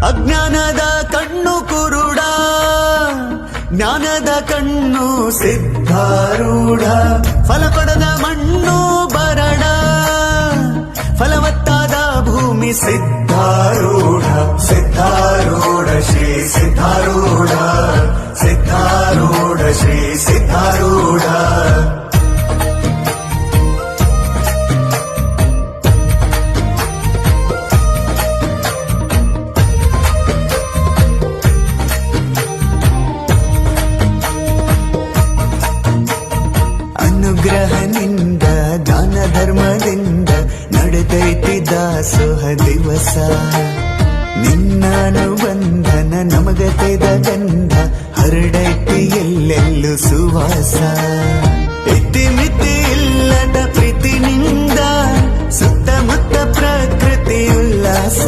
ಅಜ್ಞಾನದ ಕಣ್ಣು ಕುರುಡ, ಜ್ಞಾನದ ಕಣ್ಣು ಸಿದ್ಧಾರೂಢ. ಫಲ ಕೊಡದ ಮಣ್ಣು ಬರಡ, ಫಲವತ್ತಾದ ಭೂಮಿ ಸಿದ್ಧಾರೂಢ. ಸಿದ್ಧಾರೂಢ ಶ್ರೀ ಸಿದ್ಧಾರೂಢ, ಸಿದ್ಧಾರೂಢ ಶ್ರೀ ಸಿದ್ಧಾರೂಢ. ಅನುಗ್ರಹನಿಂದ ದಾನ ಧರ್ಮದಿಂದ ನಡೆದೈತಿ ದಾಸೋಹ ದಿವಸ. ನಿನ್ನಾನುಬಂಧನ ನಮಗತೆದ ಗಂಧ ಹರಡೈತಿ ಎಲ್ಲೆಲ್ಲೂ ಸುವಾಸ. ಇತಿಮಿತಿ ಇಲ್ಲದ ಪ್ರೀತಿನಿಂದ ಸುತ್ತಮುತ್ತ ಪ್ರಕೃತಿ ಉಲ್ಲಾಸ.